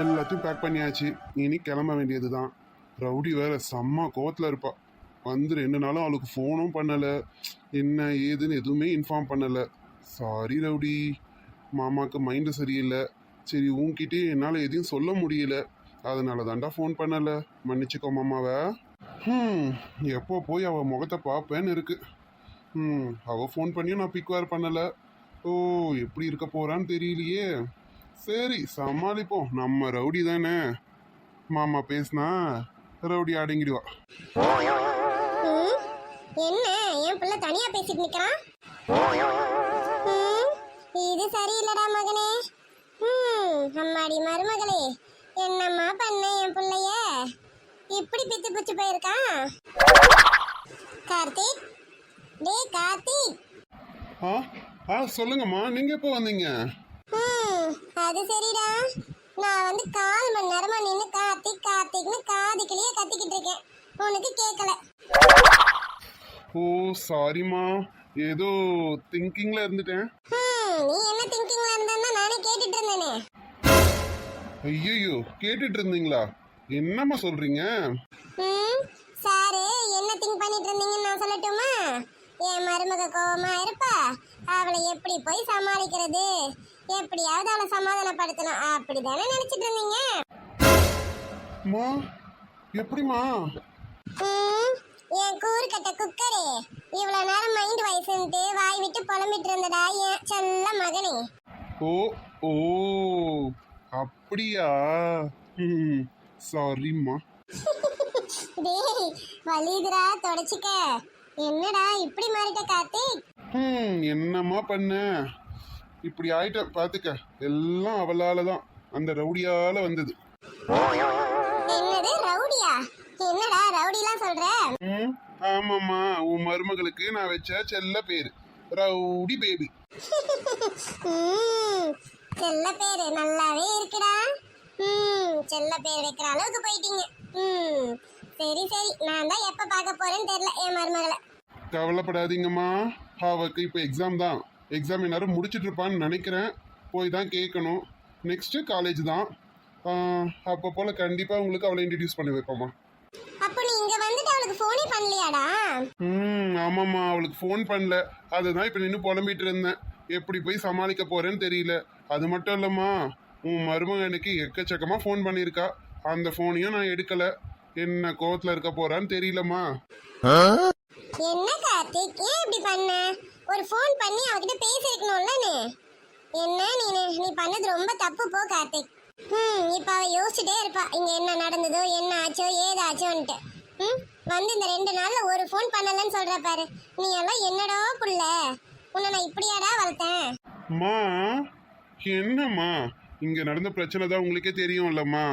எல்லாத்தையும் பேக் பண்ணியாச்சு. இனி கிளம்ப வேண்டியது தான். ரவுடி வேற செம்ம கோவத்தில் இருப்பா. வந்து 2 நாளும் அவளுக்கு ஃபோனும் பண்ணலை, என்ன ஏதுன்னு எதுவுமே இன்ஃபார்ம் பண்ணலை. சாரி ரவுடி, மாமாவுக்கு மைண்டு சரியில்லை. சரி உன்கிட்டே என்னால் எதையும் சொல்ல முடியல, அதனால தாண்டா ஃபோன் பண்ணலை. மன்னிச்சுக்கோ மாமாவை. எப்போ போய் அவள் முகத்தை பார்ப்பேன்னு இருக்கு. அவள் ஃபோன் பண்ணியும் நான் பிக் வேறு பண்ணலை. ஓ, எப்படி இருக்க போகிறான்னு தெரியலையே. சரி சமாளிப்போம், நம்ம ரவுடி தானே. மாமா பேசினா ரவுடி அடங்கிடுவா. என்ன என் பிள்ளை தனியா பேசிட்டு நிக்கிறான்? இது சரியில்லடா மகனே. அம்மாடி மருமகளே, என்னம்மா பண்ண என் பிள்ளைய இப்படி பித்து பிச்சு போயிருக்கான்? கார்த்திக், டே கார்த்திக். சொல்லுங்கம்மா, நீங்க எப்போ வந்தீங்க? அது சரிடா, நான் வந்து 1/4 மணி நேரமா நின்று கார்த்திக் கார்த்திக்னு காதுக்கிலேயே கத்திக்கிட்டு இருக்கேன், உனக்கு கேட்கல. ஓ சாரிம்மா, ஏதோ திங்கிங்ல இருந்துட்டேன். நீ என்ன திங்கிங்ல இருந்தா நானே கேட்டுட்டு இருந்தேனே. ஐயோ, கேட்டுட்டு இருந்தீங்களா? என்னம்மா சொல்றீங்க? சாரு என்ன திங்க் பண்ணிட்டு இருந்தீங்கன்னு நான் சொல்லட்டுமா? என் மருமக கோவமா இருப்பா, அவளை எப்படி போய் சமாளிக்கிறது, எப்படியாவது அவளை சமாதானப்படுத்தணும் அப்படிதானே நினைச்சிட்டு இருந்தீங்க. எப்படிமா? என் கூறு கட்ட குக்கரே, இவ்வளவு நேரம் மைண்ட் வயசுன்ட்டு வாய் விட்டு புலம்பிட்டு இருந்தடா என் செல்ல மகனே. ஓ ஓ அப்படியா? சாரிம்மா. டேய் வலிதுரா, தொடச்சிக்க. என்னடா இப்படி மாறிட்ட கார்த்திக்? என்னம்மா பண்ண, இப்படி ஆயிட்ட பாத்துக்க. எல்லாம் அவளால தான், அந்த ரவுடியால வந்தது. என்னது ரவுடியா? என்னடா ரவுடிலாம் சொல்ற? ஆமாம்மா, உன் மருமகளுக்கு நான் வச்ச செல்ல பேரு ரவுடி பேபி. செல்ல பேரு நல்லாவே இருக்குடா. செல்ல பேர் வைக்கிற அளவுக்கு போயிட்டீங்க. சரி சரி, நான் தான் எப்ப பார்க்க போறேன்னு தெரியல என் மருமகளை. கவலைப்படாதீங்கம்மா, அவளுக்கு இப்போ எக்ஸாம் தான். எக்ஸாம் எல்லாரும் முடிச்சுட்டு இருப்பான்னு நினைக்கிறேன். போய் தான் கேட்கணும். நெக்ஸ்ட் காலேஜ் தான். அப்போ போல கண்டிப்பா உங்களுக்கு அவளை இன்ட்ரடியூஸ் பண்ணி வைப்போம்மா. அப்போ நீ இங்க வந்துட்டு அவளுக்கு ஃபோனே பண்ணலையாடா? ஆமாம்மா, அவளுக்கு ஃபோன் பண்ணல. அதுதான் இப்போ நின்று புலம்பிட்டு இருந்தேன். எப்படி போய் சமாளிக்க போறேன்னு தெரியல. அது மட்டும் இல்லம்மா, உன் மருமகன் எனக்கு எக்கச்சக்கமா ஃபோன் பண்ணியிருக்கா. அந்த ஃபோனையும் நான் எடுக்கல. என்ன கோவத்துல இருக்க போறான்னு தெரியலம்மா. என்ன கார்த்திக், ஏன் இப்படி பண்ண? ஒரு ஃபோன் பண்ணி அவகிட்ட பேசிருக்கணும்ல நீ. என்ன நீ பண்ணது ரொம்ப தப்பு போ கார்த்திக். இப்ப அவ யோசிச்சுட்டே இருப்பா, இங்க என்ன நடந்ததோ, என்ன ஆச்சோ, ஏதாச்சோன்ட்டு. வந்து இந்த 2 நாள்ல ஒரு ஃபோன் பண்ணலன்னு சொல்ற பாரு. நீ எல்லாம் என்னடா புள்ள, உன்னை நான் இப்படியாடா வளர்த்தேன்? அம்மா என்னம்மா, இங்க நடந்த பிரச்சனை தான் உங்களுக்கே தெரியும்லம்மா.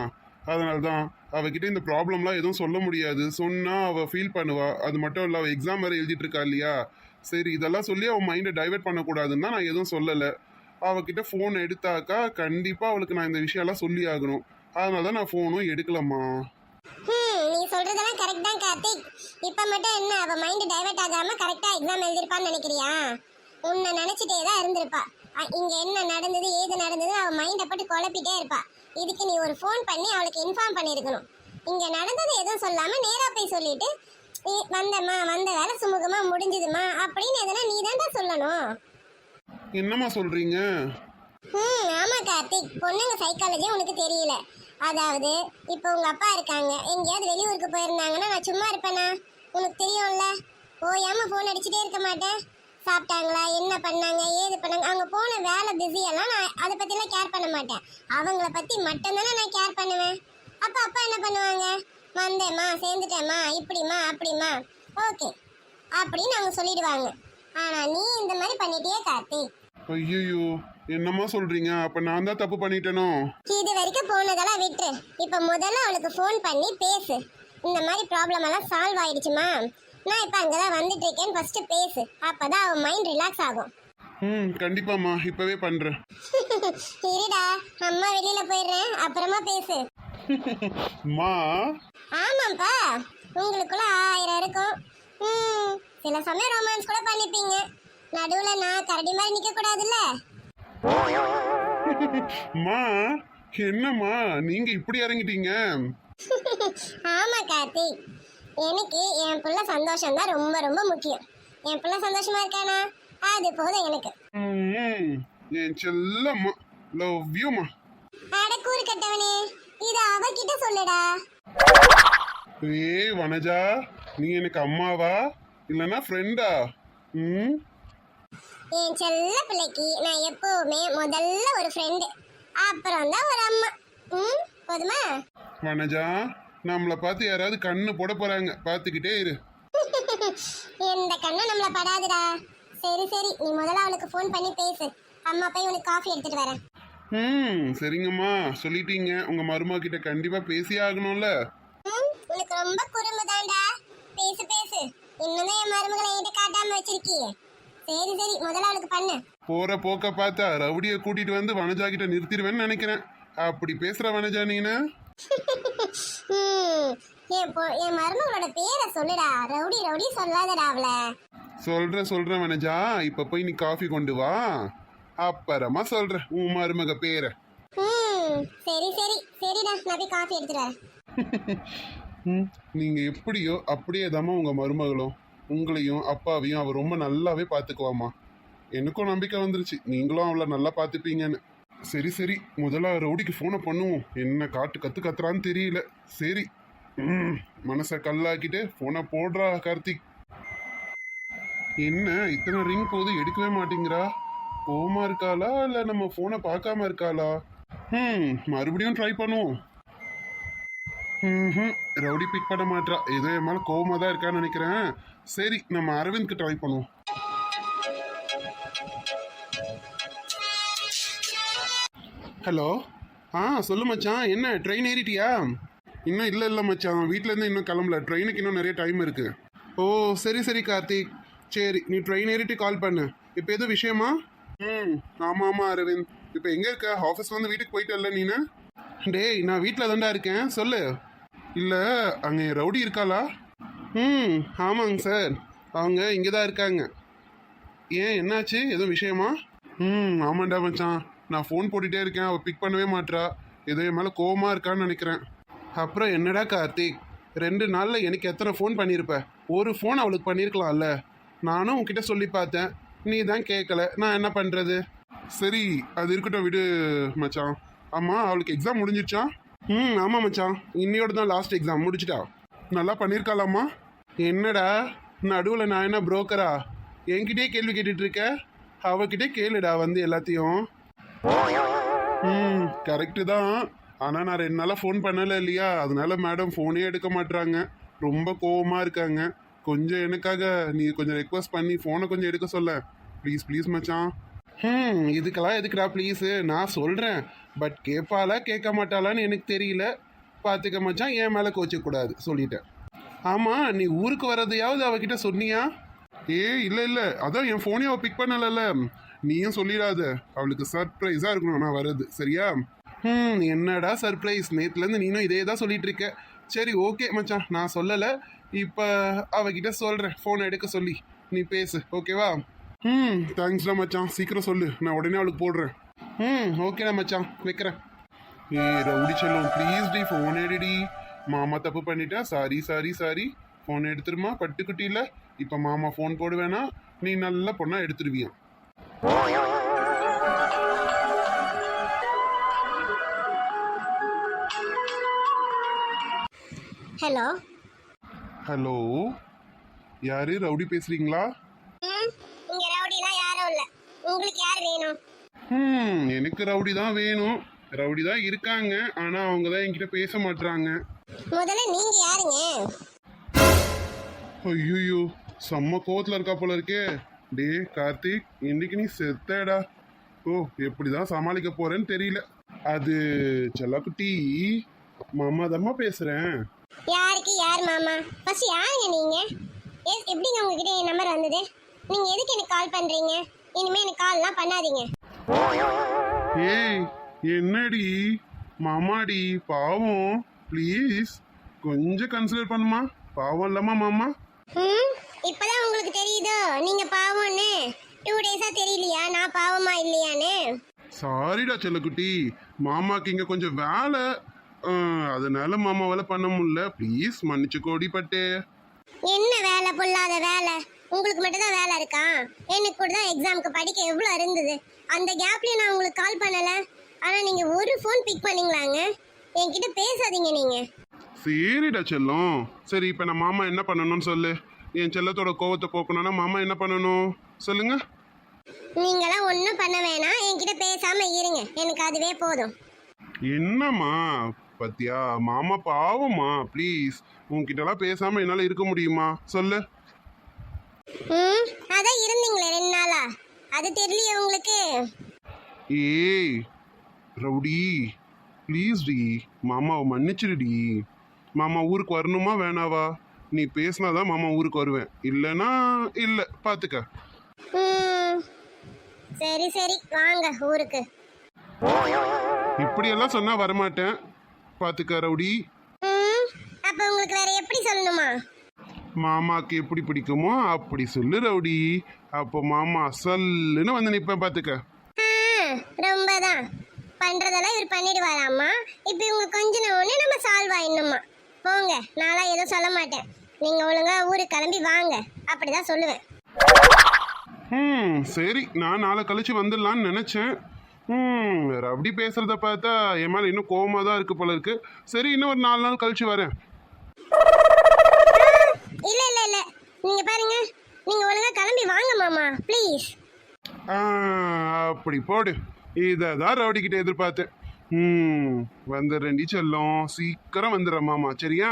அதனால்தான் அவகிட்ட இந்த ப்ராப்ளம்லாம் எதுவும் சொல்ல முடியாது. சொன்னா அவ ஃபீல் பண்ணுவா. அது மட்டும் இல்லை, அவள் எக்ஸாம் வேறு எழுதிட்டு இருக்கா இல்லையா. சரி, இதெல்லாம் சொல்லி அவள் மைண்டை டைவெர்ட் பண்ணக்கூடாதுன்னு தான் நான் எதுவும் சொல்லலை. அவகிட்ட ஃபோன் எடுத்தாக்கா கண்டிப்பாக அவளுக்கு நான் இந்த விஷயம்லாம் சொல்லி ஆகணும். அதனால தான் நான் ஃபோனும் எடுக்கலம்மா. நீ சொல்றதெல்லாம் கரெக்ட் தான் கார்த்திக். இப்ப மட்டும் என்ன அவ மைண்ட் டைவர்ட் ஆகாம கரெக்டா எக்ஸாம் எழுதிருப்பான்னு நினைக்கிறியா? உன்னை நினைச்சிட்டே தான் இருந்திருப்பா. இங்க என்ன நடந்தது ஏது நடந்தது அவ மைண்டை போட்டு குழப்பிட்டே இருப்பா. இதுக்கு நீ ஒரு ஃபோன் பண்ணி அவளுக்கு இன்ஃபார்ம் பண்ணிருக்கணும். இங்க நடந்தது எதுவும் சொல்லாம நேரா போய் சொல்லிட்டு வந்தம்மா, வந்த வேலை சுமூகமா முடிஞ்சதுமா அப்படின்னு எதனா நீ தான்டா சொல்லணும். என்னம்மா சொல்றீங்க? ஆமா கார்த்திக், பொண்ணுங்க சைக்காலஜி உனக்கு தெரியல. அதாவது இப்போ உங்க அப்பா இருக்காங்க, எங்கேயாவது வெளியூருக்கு போயிருந்தாங்கன்னா நான் சும்மா இருப்பேனா? உனக்கு தெரியும்ல. ஓயாம ஃபோன் அடிச்சுட்டே இருக்க மாட்டேன். சாப்பிட்டாங்களா, என்ன பண்ணாங்க, ஏது பண்ணாங்க, அவங்க போன வேலை பிஸியெல்லாம் நான் அதை பற்றிலாம் கேர் பண்ண மாட்டேன். அவங்கள பற்றி மட்டும்தானே நான் கேர் பண்ணுவேன். அப்போ அப்பா என்ன பண்ணுவாங்க? வந்தேம்மா, சேர்ந்துட்டேம்மா, இப்படிம்மா அப்படிம்மா, ஓகே அப்படின்னு அவங்க சொல்லிடுவாங்க. ஆனால் நீ இந்த மாதிரி பண்ணிட்டியே கார்த்திக். ஐயோ, என்னம்மா சொல்றீங்க? அப்ப நான் தான் தப்பு பண்ணிட்டேனோ? இது வரைக்கும் போனதெல்லாம் விட்டு இப்ப முதல்ல அவளுக்கு ஃபோன் பண்ணி பேசு. இந்த மாதிரி ப்ராப்ளம் எல்லாம் சால்வ் ஆயிடுச்சுமா, நான் இப்ப அங்கதான் வந்துட்டு இருக்கேன்னு ஃபர்ஸ்ட் பேசு. அப்பதான் அவன் மைண்ட் ரிலாக்ஸ் ஆகும். கண்டிப்பாம்மா இப்பவே பண்றேன். இருடா, அம்மா வெளியில போயிடுறேன், அப்புறமா பேசு. மா. ஆமாப்பா, உங்களுக்குள்ள 1000 இருக்கும். சில சமயம் ரொமான்ஸ் கூட பண்ணிப்பீங்க. நடுவுல நான் கரடி மாதிரி நிக்க கூடாதுல்ல. மா என்னம்மா நீங்க இப்படி இறங்கிட்டீங்க? ஆமா கார்த்திக், எனக்கு என் புள்ள சந்தோஷம் தான் ரொம்ப ரொம்ப முக்கியம். என் புள்ள சந்தோஷமா இருக்கானா அது போதும் எனக்கு. என் செல்லம்மா, லவ் யூமா. அட கூறு கட்டவனே, இத அவகிட்ட சொல்லுடா. ஏய் வனஜா, நீ எனக்கு அம்மாவா இல்லனா ஃப்ரெண்டா? என் செல்ல பிள்ளைக்கு நான் எப்பவுமே முதல்ல ஒரு ஃப்ரெண்டு, அப்புறம் தான் ஒரு அம்மா. போதுமா? வனஜா, நம்மள பார்த்து யாராவது கண்ணு போட போறாங்க, பார்த்துக்கிட்டே இரு. எந்த கண்ணு நம்மள படாதுடா. சரி சரி, நீ முதல்ல அவளுக்கு ஃபோன் பண்ணி பேசு. அம்மா போய் உனக்கு காஃபி எடுத்துட்டு வரேன். சரிங்கம்மா, சொல்லிட்டீங்க. உங்க மருமக கிட்ட கண்டிப்பா பேசியே ஆகணும்ல. உனக்கு ரொம்ப குறும்புதான்டா. பேசு பேசு. இன்னும் என் மருமகளை என்கிட்ட காட்டாம வச்சிருக்கியே. சரி சரி, முதல்ல அவளுக்கு பண்ணு. போற போக்க பார்த்தா ரவுடிய கூட்டிட்டு வந்து வனஜா கிட்ட நிறுத்திடுவேன்னு நினைக்கிறேன். அப்படி பேசுற வனஜா நீனு? என் மருமகளோட பேரை சொல்லுடா. ரவுடி ரவுடி சொல்லாதடா அவள. சொல்றேன் வனஜா. இப்ப போய் நீ காஃபி கொண்டு வா, அப்புறமா சொல்றேன் உன் மருமக பேரை. சரி சரி சரிடா, நான் போய் காஃபி எடுத்துட்டு வரேன். நீங்க எப்படியோ அப்படியே தாம்மா உங்க மருமகளும். உங்களையும் அப்பாவையும் அவ ரொம்ப நல்லாவே பாத்துக்குவாமா. எனக்கும் நம்பிக்கை வந்துருச்சு நீங்களும் அவளை நல்லா பாத்துப்பீங்கன்னு. சரி சரி, முதல்ல ரவுடிக்கு போனை பண்ணுவோம். என்ன கத்துறான்னு தெரியல. சரி, மனசை கல்லாக்கிட்டு போனை போடுறா கார்த்திக். என்ன இத்தனை ரிங் போது எடுக்கவே மாட்டேங்கிறா? கோவமா இருக்காளா இல்ல நம்ம போனை பார்க்காம இருக்காளா? மறுபடியும் ட்ரை பண்ணுவோம். ரவுடி பிக் பண்ண மாட்டா. ஏதோ என் மேல கோவமா தான் இருக்கான்னு நினைக்கிறேன். சரி, நம்ம அரவிந்த்க்கு ட்ரை பண்ணுவோம். ஹலோ. சொல்லு மச்சான், என்ன ட்ரெயின் ஏறிட்டியா? இன்னும் இல்லை மச்சான், வீட்டிலேருந்து இன்னும் கிளம்பல. ட்ரெயினுக்கு இன்னும் நிறைய டைம் இருக்கு. ஓ சரி கார்த்திக், சரி நீ ட்ரெயின் ஏறிட்டு கால் பண்ணு. இப்போ எதுவும் விஷயமா? ஆமாம் அரவிந்த். இப்போ எங்கே இருக்க? ஆஃபீஸ்லேருந்து வீட்டுக்கு போயிட்டல்ல நீனு? டேய், நான் வீட்டில் தான்டா இருக்கேன், சொல்லு. இல்லை, அங்கே ரவுடி இருக்காளா? ஆமாங்க சார், அவங்க இங்கே தான் இருக்காங்க. ஏன் என்னாச்சு? எதுவும் விஷயமா? ஆமாண்டா மச்சான், நான் ஃபோன் போட்டுகிட்டே இருக்கேன், அவள் பிக் பண்ணவே மாட்றா. ஏதோ என் மேலே கோவமாக இருக்கான்னு நினைக்கிறேன். அப்புறம் என்னடா கார்த்திக், 2 நாளில் எனக்கு எத்தனை ஃபோன் பண்ணியிருப்ப? ஒரு ஃபோன் அவளுக்கு பண்ணியிருக்கலாம்ல. நானும் உன்கிட்ட சொல்லி பார்த்தேன், நீ தான் கேட்கல. நான் என்ன பண்ணுறது? சரி, அது இருக்கட்டும், விடு மச்சான். ஆமாம், அவளுக்கு எக்ஸாம் முடிஞ்சிடுச்சா? ஆமாம் மச்சான், இன்னையோட தான் லாஸ்ட் எக்ஸாம், முடிச்சிட்டா. நல்லா பண்ணியிருக்காளாம்மா? என்னடா நடுவில் நான் என்ன புரோக்கரா? என்கிட்டயே கேள்வி கேட்டுட்டு இருக்க? அவகிட்டே கேளுடா வந்து எல்லாத்தையும். கரெக்டு தான். ஆனால் நான் 2 நாளாக ஃபோன் பண்ணலை இல்லையா, அதனால மேடம் ஃபோனே எடுக்க மாட்டுறாங்க. ரொம்ப கோவமாக இருக்காங்க. கொஞ்சம் எனக்காக நீ கொஞ்சம் ரெக்வஸ்ட் பண்ணி ஃபோனை கொஞ்சம் எடுக்க சொல்ல. ப்ளீஸ் மச்சான். இதுக்கெல்லாம் எதுக்குடா ப்ளீஸு? நான் சொல்கிறேன், பட் கேட்பாளா கேட்க மாட்டாளான்னு எனக்கு தெரியல. பார்த்துக்க மச்சான், என் மேலே கோச்சிக்கூடாது சொல்லிட்டேன். ஆமாம், நீ ஊருக்கு வர்றதையாவது அவகிட்ட சொன்னியா? இல்லை, அதான் என் ஃபோனே அவள் பிக் பண்ணலைல்ல. நீயும் சொல்லிடாத, அவளுக்கு சர்ப்ரைஸாக இருக்கணும் நான் வர்றது, சரியா? என்னடா சர்ப்ரைஸ்? நேற்றுலேருந்து நீனும் இதே தான் சொல்லிட்டு இருக்க. சரி ஓகே மச்சான், நான் சொல்லலை. இப்போ அவகிட்ட சொல்கிறேன் ஃபோனை எடுக்க சொல்லி. நீ பேசு, ஓகேவா? தேங்க்ஸ்டா மச்சான், சீக்கிரம் சொல்லு, நான் உடனே அவளுக்கு போடுறேன். ஓகேடா மச்சான், வைக்கிறேன். ரவுடி செல்லும், ப்ளீஸ் டி ஃபோன் எடுடி. மாமா தப்பு பண்ணிட்டா, சாரி. ஃபோன் எடுத்துருமா பட்டுக்குட்டியில். இப்போ மாமா ஃபோன் போடுவேனா, நீ நல்ல பொண்ணா எடுத்துருவியா? ஹலோ, யாரு? ரவுடி பேசுறீங்களா? இங்க ரவுடிலாம் யாரும் இல்ல. உங்களுக்கு யார் வேணும்? எனக்கு ரவுடி தான் வேணும். ரவுடி தான் இருக்காங்க, ஆனா அவங்க தான் என்கிட்ட பேச மாட்றாங்க. முதல்ல நீங்க யாருங்க? ஐயோ, செம்ம கோவத்துல இருக்கா போல இருக்கே. டே கார்த்திக், இன்னைக்கு நீ செத்தடா. ஓ, எப்படிதான் சமாளிக்க போறேன்னு தெரியல. அது செல்லக்குட்டி, மாமா தாம்மா பேசுறேன். யாருக்கு யார் மாமா? ஃபர்ஸ்ட் யாருங்க நீங்க? எப்படிங்க உங்ககிட்ட என் நம்பர் வந்தது? நீங்க எதுக்கு எனக்கு கால் பண்றீங்க? இனிமே எனக்கு கால்லாம் பண்ணாதீங்க. ஏய் என்னடி மாமாடி பாவம், ப்ளீஸ் கொஞ்சம் கன்சிடர் பண்ணுமா. பாவம் இல்லம்மா மாமா. இப்பதான் உங்களுக்கு தெரியுதோ நீங்க பாவம்னு? 2 டேஸா தெரியலையா நான் பாவமா இல்லையான்னு? சாரிடா செல்லக்குட்டி, மாமாக்கு இங்க கொஞ்சம் வேலை, அதனால மாமாவால பண்ண முடியல. ப்ளீஸ் மன்னிச்சுக்கோடி பட்டே. என்ன வேலை பொல்லாத வேலை? உங்களுக்கு மட்டும் தான் வேலை இருக்கா? எனக்கு கூட தான் எக்ஸாமுக்கு படிக்க எவ்வளோ இருந்தது. அந்த கேப்லயும் நான் உங்களுக்கு கால் பண்ணல. ஆனா நீங்க ஒரு ஃபோன் பிக் பண்ணீங்களாங்க? என்கிட்ட பேசாதீங்க நீங்க. சரிடா செல்லம், சரி இப்போ நான் மாமா என்ன பண்ணணும்னு சொல்லு. என் செல்லத்தோட கோவத்தை போக்கணும்னா மாமா என்ன பண்ணணும் சொல்லுங்க. நீங்களாம் ஒன்றும் பண்ண வேணாம், என்கிட்ட பேசாம இருங்க, எனக்கு அதுவே போதும். என்னம்மா பத்தியா, மாமா பாவம்மா, ப்ளீஸ் உன்கிட்டலாம் பேசாம என்னால இருக்க முடியுமா சொல்லு. அதான் இருந்தீங்களே 2 நாளா, அது தெரியலையே உங்களுக்கு? ஏய் ரவுடி, ப்ளீஸ் டி, மாமாவை மன்னிச்சிடுடி. மாமா ஊருக்கு வரணுமா வேணாவா? நீ பேசினாதான் மாமா ஊருக்கு வருவேன், இல்லைன்னா இல்லை பார்த்துக்க. சரி சரி வாங்க ஊருக்கு. இப்படியெல்லாம் சொன்னா வரமாட்டேன், பார்த்துக்க ரவுடி. அப்ப உங்களுக்கு வேற எப்படி சொல்லணுமா? மாமாக்கு எப்படி பிடிக்குமோ அப்படி சொல்லு ரவுடி. அப்போ மாமா சொல்லுன்னு வந்து நிற்பேன் பார்த்துக்க. ரொம்ப தான் பண்றதெல்லாம் இவர் பண்ணிடுவாராம்மா. இப்போ இவங்க கொஞ்சம் ஒன்று நம்ம சால்வ் ஆயிடணுமா? போங்க, நான்லாம் எதுவும் சொல்ல மாட்டேன். நீங்க ஒழுங்கா ஊருக்கு கிளம்பி வாங்க, அப்படிதான் சொல்லுவேன். சரி, நான் நாளை கழிச்சு வந்துடலான்னு நினைச்சேன். ரவுடி பேசுறத பார்த்தா என் மேல இன்னும் கோவமா தான் இருக்கு போல இருக்கு. சரி, இன்னும் ஒரு 4 நாள் கழிச்சு வரேன். இல்ல இல்ல இல்ல, நீங்க பாருங்க, நீங்க ஒழுங்கா கிளம்பி வாங்க மாமா ப்ளீஸ். அப்படி போடு, இதான் ரவுடி கிட்ட எதிர்பார்த்தேன். வந்துடுறேன்டி செல்லம், சீக்கிரம் வந்துடுறேன் மாமா, சரியா?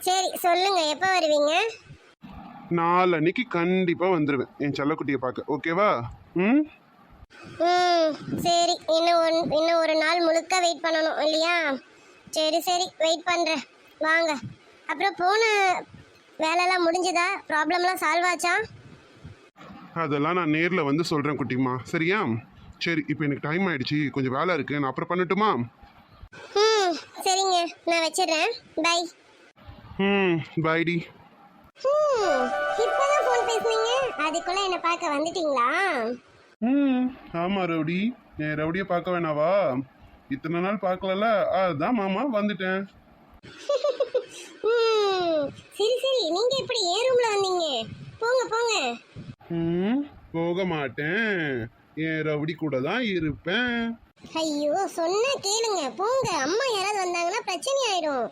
சரி சொல்லுங்க, எப்போ வருவீங்க? நாளன்னைக்கு கண்டிப்பா வந்துடுவேன் என் செல்லக்குட்டியை பார்க்க, ஓகேவா? சரி, இன்னும் ஒரு நாள் முழுக்க வெயிட் பண்ணணும் இல்லையா? சரி சரி வெயிட் பண்றேன், வாங்க. அப்புறம் போன வேலைலாம் முடிஞ்சதா? ப்ராப்ளம்லாம் சால்வ் ஆச்சா? அதெல்லாம் நான் நேரில் வந்து சொல்கிறேன் குட்டிமா, சரியா? சரி, இப்போ எனக்கு டைம் ஆயிடுச்சு, கொஞ்சம் வேலை இருக்கு, நான் அப்புறம் பண்ணட்டுமா? சரிங்க, நான் வச்சிடுறேன். பை. பைடி. இப்பதான் ஃபோன் பேசுனீங்க, அதுக்குள்ள என்ன பார்க்க வந்துட்டீங்களா? ஆமாம் ரவுடி, என் ரவுடியை பார்க்க வேணாவா? இத்தனை நாள் பார்க்கலல, அதுதான் மாமா வந்துட்டேன். சரி சரி, நீங்க எப்படி ஏன் ரூம்ல வந்தீங்க? போங்க போங்க. போக மாட்டேன், என் ரவுடி கூட தான் இருப்பேன். ஐயோ சொன்னா கேளுங்க, போங்க. அம்மா யாராவது வந்தாங்கன்னா பிரச்சனை ஆயிடும்.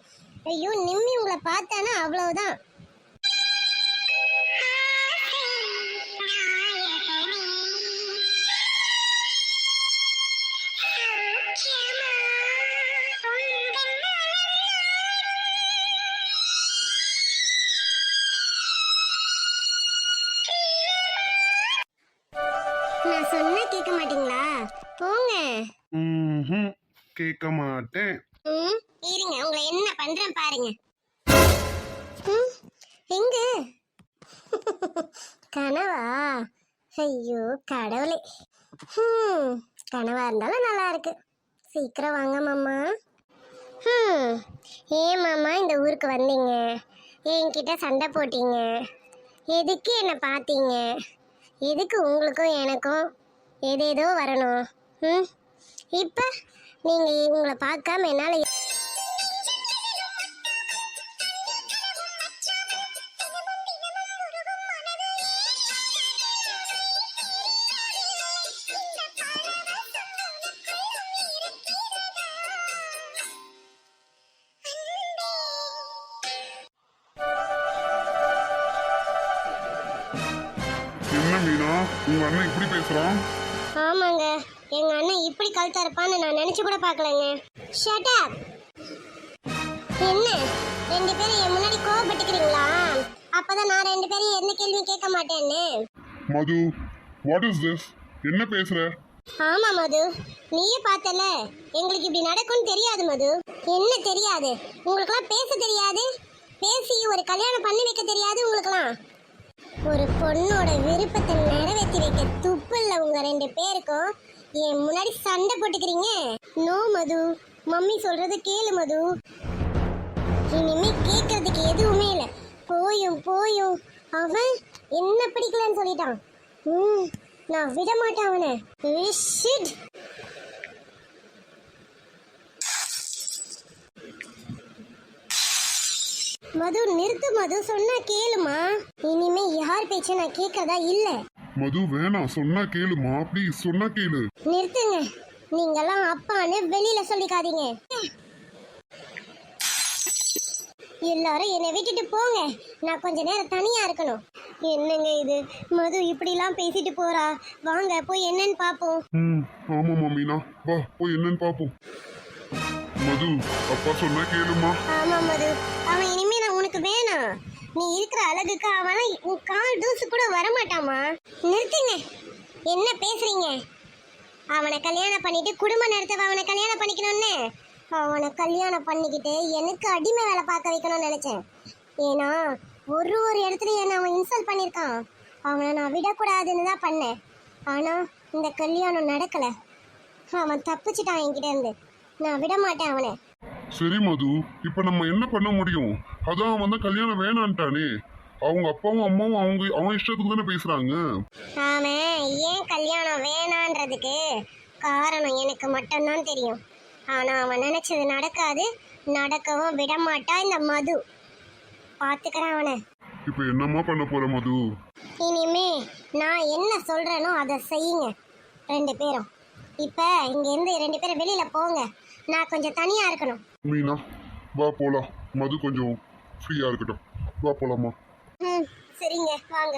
ஐயோ நிம்மி உங்களை பார்த்தானா அவ்வளவுதான். நான் சொன்னா கேட்க மாட்டீங்களா? போங்க. கேட்க மாட்டேன். இருங்க, உங்களை என்ன பண்றேன் பாருங்க. எங்க கனவா? ஐயோ கடவுளே. கனவா இருந்தாலும் நல்லா இருக்கு. சீக்கிரம் வாங்க மாமா. ஏன் மாமா இந்த ஊருக்கு வந்தீங்க? என்கிட்ட சண்டை போட்டீங்க, எதுக்கு என்ன பார்த்தீங்க? எதுக்கு உங்களுக்கும் எனக்கும் ஏதேதோ வரணும்? இப்போ நீங்கள் உங்களை பார்க்காம என்னால் என்ன மீனா, உங்க அண்ணன் இப்படி பேசுறான்? ஆமாங்க, எங்க அண்ணன் இப்படி கழுத்தா இருப்பான்னு நான் நினைச்சு கூட பார்க்கலங்க. Shut up. என்ன 2 பேரும் என் முன்னாடி கோவப்பட்டுக்கிறீங்களா? அப்பதான் நான் 2 பேரும் எந்த கேள்வியும் கேட்க மாட்டேன்னு. மது, வாட் இஸ் திஸ்? என்ன பேசுற? ஆமா மது, நீயே பார்த்தல, எங்களுக்கு இப்படி நடக்கும்னு தெரியாது மது. என்ன தெரியாது? உங்களுக்கெல்லாம் பேச தெரியாது, பேசி ஒரு கல்யாணம் பண்ணி வைக்க தெரியாது உங்களுக்கெல்லாம். ஒரு பொண்ணோட விருப்பத்தை நிறைவேற்றி வைக்க துப்பு இல்ல உங்க ரெண்டு பேருக்கும். என் முன்னாடி சண்டை போட்டுக்கிறீங்க. நோ மது, மம்மி சொல்றது கேளு மது. இனிமே கேட்கறதுக்கு எதுவுமே இல்லை. போயும் போயும் அவன் என்ன பிடிக்கலன்னு சொல்லிட்டான். நான் விட மாட்டேன் அவனை. Shit. மது நிறுத்து மது, சொன்னா கேளுமா. இனிமே யார் பேச்ச நான் கேட்கறதா இல்ல. மது வேணாம், சொன்னா கேளுமா ப்ளீஸ், சொன்னா கேளு. நிறுத்துங்க. நீங்கெல்லாம் அப்பான்னு வெளியில சொல்லிக்காதீங்க. எல்லாரும் என்னை விட்டுட்டு போங்க. நான் கொஞ்ச நேரம் தனியா இருக்கணும். என்னங்க இது, மது இப்படிலாம் பேசிட்டு போறா. வாங்க போய் என்னன்னு பாப்போம். ஆமா மம்மினா, வா போய் என்னன்னு பாப்போம். மது அப்பா சொன்னா கேளுமா. ஆமா மது, அவன் இனிமே நான் உனக்கு வேணாம். நீ இருக்கிற அழகுக்கு அவன் உன் கால் தூசு கூட வரமாட்டாமா. நிறுத்துங்க. என்ன பேசுறீங்க? அவனை கல்யாணம் பண்ணிட்டு குடும்ப நடத்தவ அவனை கல்யாணம் பண்ணிக்கணும்னு. அவனை கல்யாணம் பண்ணிக்கிட்டு எனக்கு அடிமை வேலை பார்க்க வைக்கணும்னு நினைச்சேன். ஏன்னா ஒரு இடத்துல என்ன அவன் இன்சல்ட் பண்ணியிருக்கான். அவனை நான் விடக்கூடாதுன்னு தான் பண்ணேன். ஆனா இந்த கல்யாணம் நடக்கல. அவன் தப்பிச்சிட்டான் என்கிட்ட இருந்து. நான் விட மாட்டேன் அவனை. சரி மது, இப்ப நம்ம என்ன பண்ண முடியும்? அதான் அவன் தான் கல்யாணம் வேணான்ட்டானே. அவங்க அப்பாவும் அம்மாவும் அவன் இஷ்டத்துக்கு தானே பேசுறாங்க. அவன் ஏன் கல்யாணம் வேணான்றதுக்கு காரணம் எனக்கு மட்டும்தான் தெரியும். ஆனா அவன் நினைச்சது நடக்காது, நடக்கவும் விட மாட்டா இந்த மது. பாத்துக்கிறேன் அவனை. இப்ப என்னம்மா பண்ண போற மது? இனிமே நான் என்ன சொல்றேனோ அதை செய்யுங்க ரெண்டு பேரும். இப்ப இங்க இருந்து ரெண்டு பேரும் வெளியில போங்க. நான் கொஞ்சம் தனியா இருக்கணும். மீனா வா போலாம். மது கொஞ்சம் ஃப்ரீயா இருக்கட்டும், வா போலாமா. சரிங்க வாங்க.